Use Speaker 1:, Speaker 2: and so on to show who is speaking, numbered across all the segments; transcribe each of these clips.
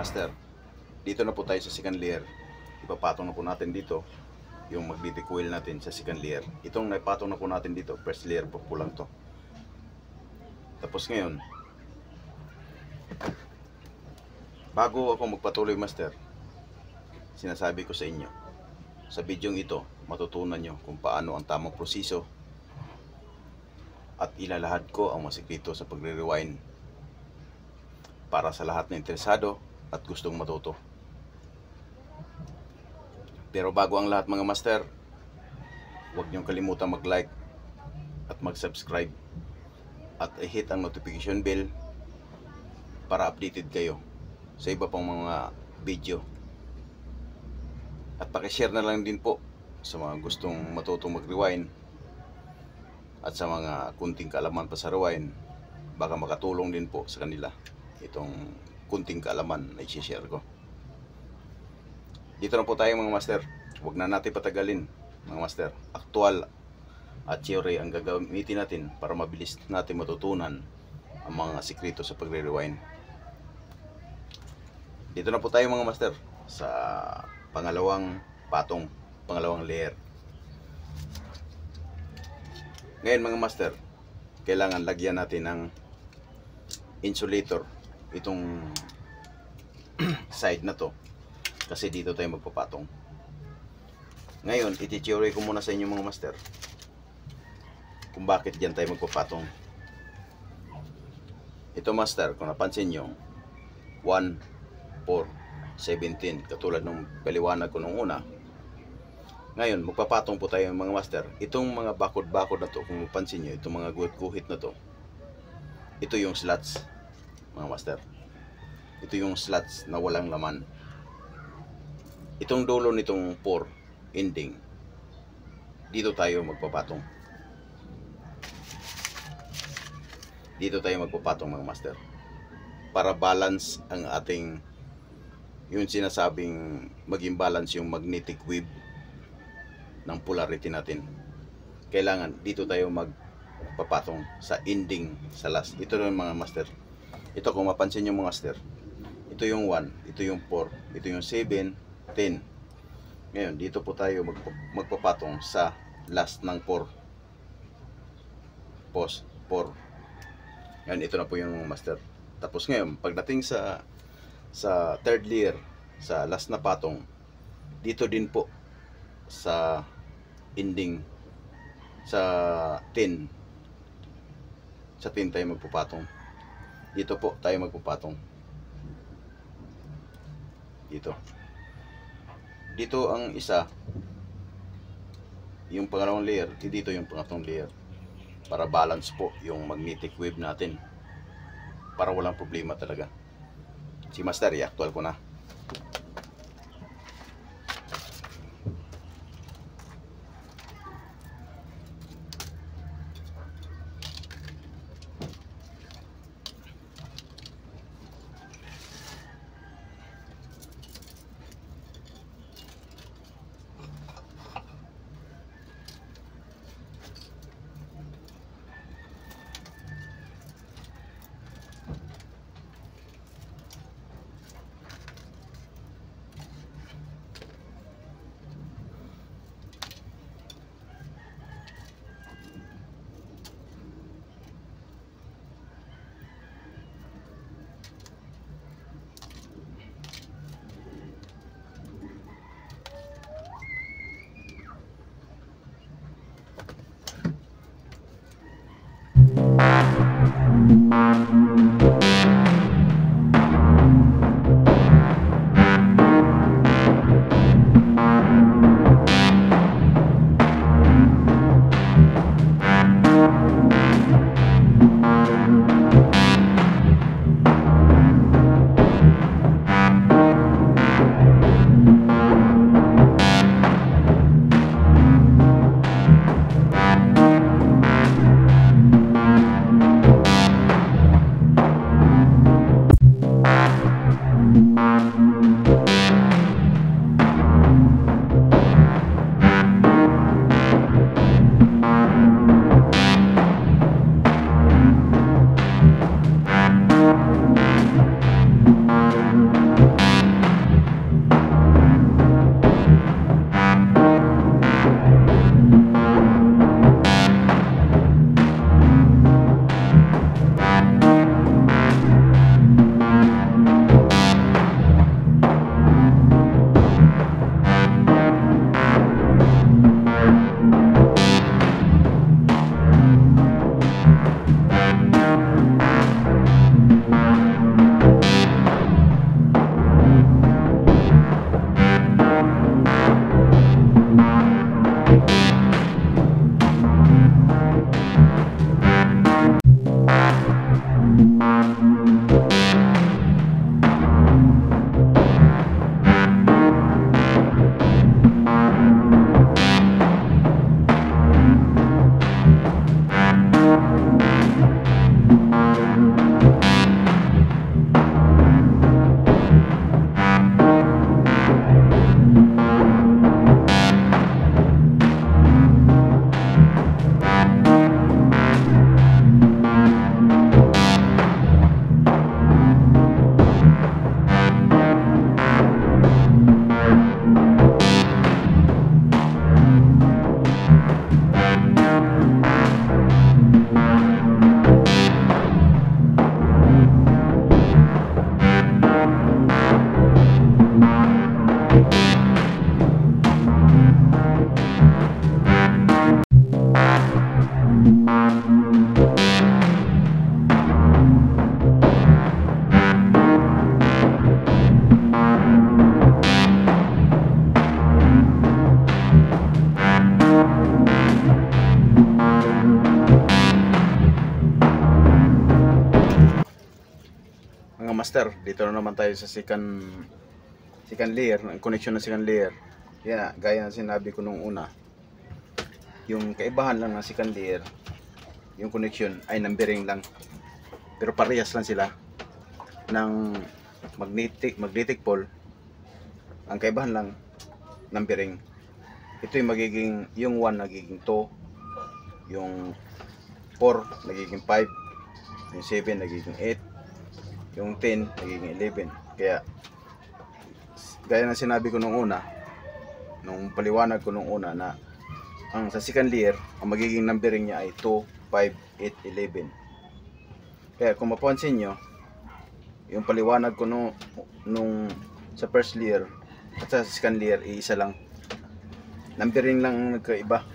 Speaker 1: master, dito na po tayo sa second layer. Ipapatong na po natin dito yung magnetic coil natin sa second layer. Itong naipatong na po natin dito, first layer po lang to. Tapos ngayon, bago ako magpatuloy master, sinasabi ko sa inyo, sa bidyong ito matutunan nyo kung paano ang tamang proseso at ilalahad ko ang mga sekreto sa pagre-rewind para sa lahat na interesado at gustong matuto. Pero bago ang lahat mga master, huwag niyong kalimutan mag-like at mag-subscribe at i-hit ang notification bell para updated kayo sa iba pang mga video. At pakishare na lang din po sa mga gustong matutong mag-rewind at sa mga kunting kaalaman pa sa rewind, baka makatulong din po sa kanila itong kunting kaalaman na i-share ko. Dito na po tayo mga master. Huwag na natin patagalin mga master. Aktual at theory ang gagamitin natin para mabilis natin matutunan ang mga sikreto sa pagre-rewind. Dito na po tayo mga master sa pangalawang patong, pangalawang layer. Ngayon mga master, kailangan lagyan natin ng insulator itong side na to, kasi dito tayo magpapatong. Ngayon, iti-theory ko muna sa inyo mga master kung bakit dyan tayo magpapatong. Ito master, kung napansin nyo, 1, 4, 17, katulad ng paliwanag ko nung una. Ngayon, magpapatong po tayo mga master. Itong mga bakod-bakod na to, kung mapansin nyo, itong mga guhit-guhit na to, ito yung slots mga master. Ito yung slots na walang laman. Itong dulo nitong 4 ending, dito tayo magpapatong. Dito tayo magpapatong mga master, para balance ang ating, yung sinasabing maging balance yung magnetic wave ng polarity natin. Kailangan dito tayo magpapatong sa ending, sa last. Ito yung mga master. Ito kung mapansin nyo mga master, ito yung 1, ito yung 4, ito yung 7, 10. Ngayon dito po tayo magpapatong sa last ng 4. Pause 4. Yan, ito na po yung master. Tapos ngayon pagdating sa third layer, sa last na patong, dito din po sa ending, sa 10, sa 10 tayo magpapatong. Dito po tayo magpapatong. Dito ang isa, yung pangalawang layer, dito yung pangatlong layer, para balance po yung magnetic wave natin, para walang problema talaga. Si master, i-actual ko na. master, dito na naman tayo sa second layer, ang connection ng second layer. Yan, gaya ng sinabi ko nung una, yung kaibahan lang ng second layer, yung connection ay numbering lang, pero parehas lang sila ng magnetic pole. Ang kaibahan lang numbering. Ito yung magiging, yung 1 nagiging 2, yung 4 nagiging 5, yung 7 nagiging 8, yung 10 nagiging 11. Kaya gaya ng sinabi ko nung una, nung paliwanag ko nung una, na ang sa second layer, ang magiging numbering niya ay 2, 5, 8, 11. Kaya kung mapansin nyo, yung paliwanag ko nung sa first layer at sa second layer, iisa lang. Numbering lang ang nagkaiba.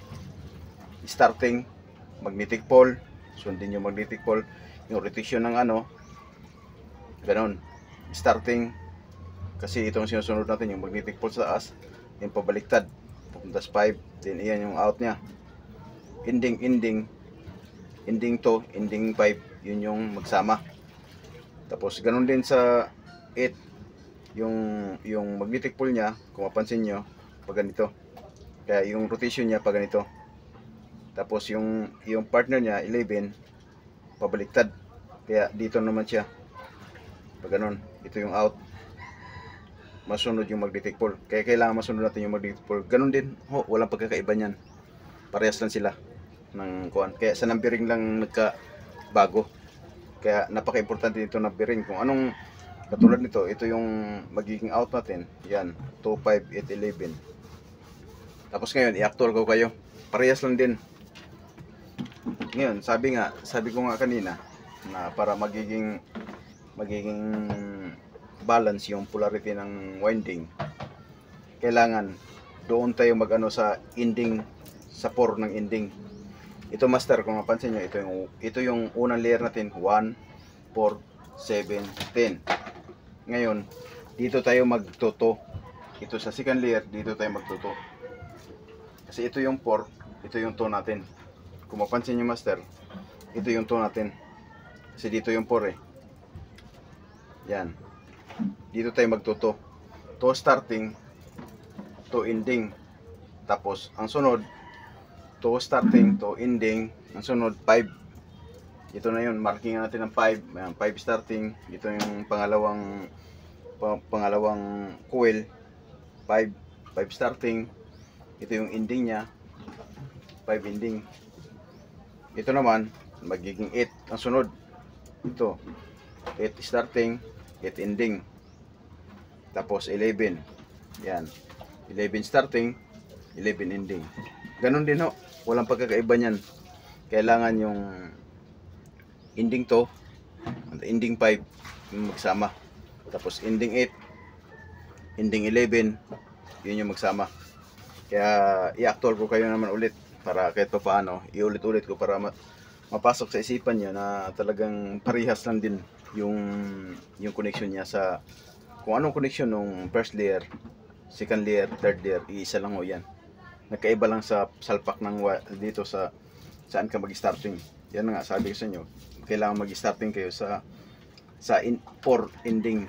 Speaker 1: Starting, magnetic pole, sundin yung magnetic pole, yung rotation ng ano, ganon. Starting, kasi itong sinusunod natin, yung magnetic pole sa taas, yung pabaliktad, pupunta sa 5, then iyan yung out nya. Ending to, ending 5, yun yung magsama. Tapos ganon din sa 8, yung magnetic pole nya, kung mapansin nyo, pag ganito. Kaya yung rotation niya pag ganito. Tapos yung partner niya 11 pabaliktad. Kaya dito naman siya. Pag ganun, ito yung out. Masunod yung magnetic pole. Kaya kailangan masunod natin yung magnetic pole. Ganun din. Walang pagkakaiba niyan. Parehas lang sila ng kuan. Kaya sa numbering lang nagkabago. Kaya napaka-importante nito numbering. Kung anong katulad nito, ito yung magiging out natin. Yan, 2, 5, 8, 11. Tapos ngayon, i-actual ko kayo. Parehas lang din. Ngayon, sabi ko nga kanina, na para magiging balance yung polarity ng winding, kailangan doon tayo mag-ano sa ending, sa 4 ng ending. Ito master, kung mapansin nyo, ito yung unang layer natin, 1, 4, 7, 10. Ngayon, dito tayo magtuto. Ito sa second layer, dito tayo magtuto. Kasi ito yung 4, ito yung 2 natin. Kung mapansin nyo master, ito yung 2 natin. Kasi dito yung 4 eh. Yan. Dito tayo magtuto. 2 starting, 2 ending. Tapos, ang sunod, 2 starting, 2 ending. Ang sunod, 5. Ito na yun, marking natin ng 5. Ayan, 5 starting. Ito yung pangalawang coil. 5 starting. Ito yung ending nya, 5 ending. Ito naman magiging 8 ang sunod. Ito 8 starting, 8 ending. Tapos 11. Yan, 11 starting, 11 ending. Ganon din ho, walang pagkakaiba niyan. Kailangan yung ending 2 at ending 5 yung magsama. Tapos ending 8, ending 11, yun yung magsama. Kaya i-actual ko kayo naman ulit para kahit pa paano, iulit-ulit ko para mapasok sa isipan nyo na talagang parehas lang din yung connection niya sa kung anong connection ng first layer, second layer, third layer, iisa lang ho yan. Nagkaiba lang sa salpak ng dito sa saan ka mag-starting. Yan nga sabi ko sa inyo, kailangan mag-starting kayo sa 4 ending.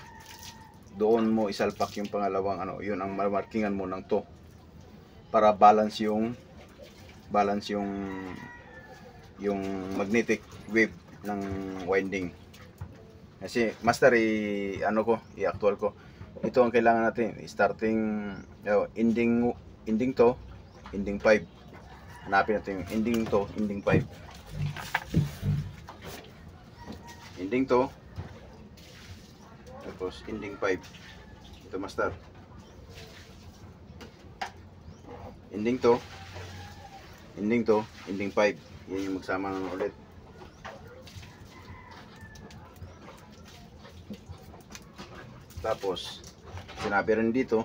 Speaker 1: Doon mo isalpak yung pangalawang ano, yun ang markingan mo ng 2 para balance yung magnetic wave ng winding. Kasi master i-actual ko. Ito ang kailangan natin, starting ending to, ending 5. Hanapin natin yung ending to, ending 5. Ending to, tapos ending 5. Ito master. Ending to, ending 5. Yan yung magsama ng ulit. Tapos sinabi rin dito,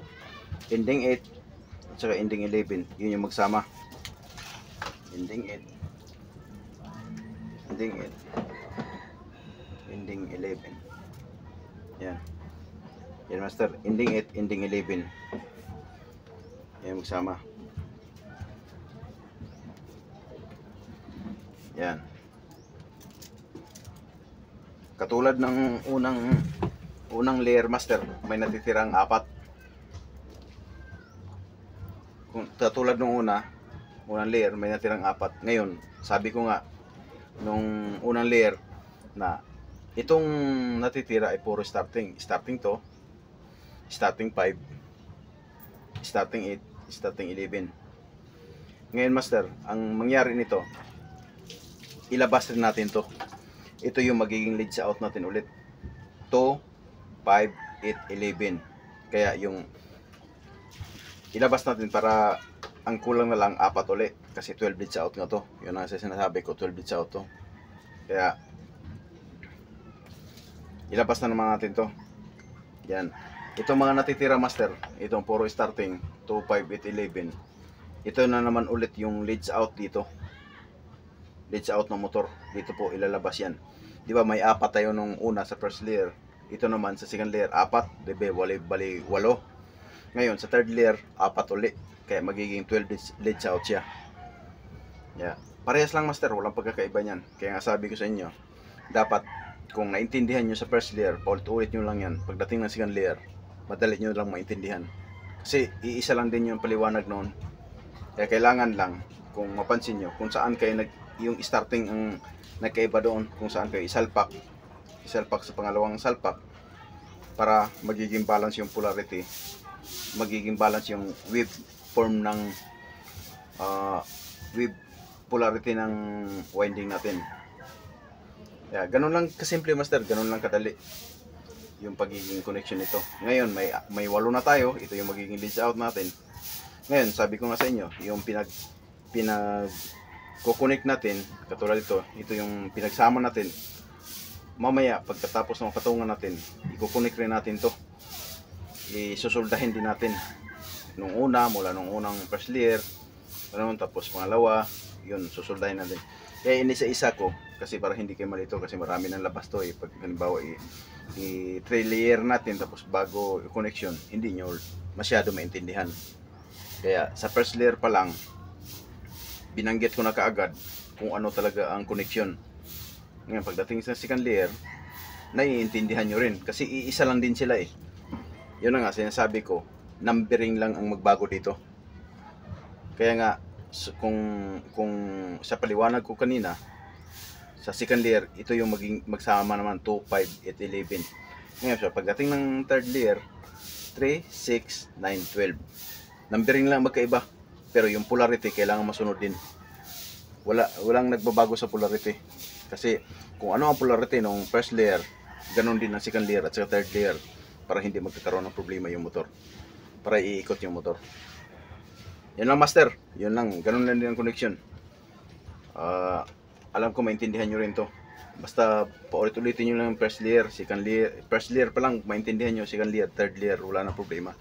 Speaker 1: ending 8 at saka ending 11. Yun yung magsama. Ending 8, ending 8, ending 11. Yan. Yan master, ending 8, ending 11. Yan magsama. Yan. Katulad ng unang unang layer master, may natitirang 4. Kung katulad nung unang layer, may natirang 4. Ngayon, sabi ko nga, nung unang layer, na itong natitira ay puro starting. Starting to, starting 5, starting 8, starting 11. Ngayon master, ang mangyari nito, ilabas rin natin to. Ito yung magiging lead sa out natin ulit. 2, 5, 8, 11. Kaya yung ilabas natin para ang kulang na lang 4 ulit. Kasi 12 leads out nga to. Yun ang sinasabi ko, 12 leads out to. Kaya ilabas na naman natin to. Yan. Itong mga natitira master, itong puro starting 2, 5, 8, 11. Ito na naman ulit yung leads out dito. Leads out ng motor. Dito po ilalabas yan. Di ba may 4 tayo nung una sa first layer. Ito naman sa second layer 4. Di ba bali 8. Ngayon, sa third layer, 4 ulit. Kaya magiging 12 leads out siya. Yeah. Parehas lang master, walang pagkakaiba niyan. Kaya nga sabi ko sa inyo, dapat kung naintindihan nyo sa first layer, paulit-ulit nyo lang yan. Pagdating ng second layer, madali nyo lang maintindihan. Kasi iisa lang din yung paliwanag noon. Kaya kailangan lang, kung mapansin nyo, kung saan kayo yung starting ang nagkaiba doon, kung saan kayo isalpak sa pangalawang salpak, para magiging balance yung polarity, magiging balance yung wave form ng wave polarity ng winding natin. Yeah, ganun lang kasimple master, ganun lang kadali yung pagiging connection nito. Ngayon may 8 na tayo, ito yung magiging leads out natin. Ngayon sabi ko nga sa inyo, yung ko-connect natin, katulad ito yung pinagsama natin. Mamaya pagkatapos ng patungan natin, i-connect rin natin to. Isusuldahin din natin nung mula nung unang first layer, tapos pangalawa, yun susuldahin natin. Kaya inisa-isa ko kasi para hindi kayo malito, kasi marami ng labas to eh. Pag halimbawa i-3 layer natin tapos bago connection, hindi nyo masyado maintindihan. Kaya sa first layer pa lang, binanggit ko na kaagad kung ano talaga ang connection. Ngayon pagdating sa second layer, naiintindihan nyo rin kasi iisa lang din sila eh. Yun na nga sinasabi ko, numbering lang ang magbago dito. Kaya nga kung sa paliwanag ko kanina, sa second layer, ito yung magsama naman 2, 5, 8, 11. Ngayon so pagdating ng third layer, 3, 6, 9, 12. Numbering lang magkaiba, pero yung polarity kailangan masunod din. Walang nagbabago sa polarity. Kasi kung ano ang polarity ng first layer, ganun din ang second layer at sa third layer, para hindi magkakaroon ng problema yung motor, para iikot yung motor. Yan lang master, yun lang, ganun lang din ang connection. Alam ko maintindihan nyo rin to. Basta paulit-ulitin nyo lang first layer, second layer. First layer pa lang maintindihan nyo, second layer, third layer, wala na problema.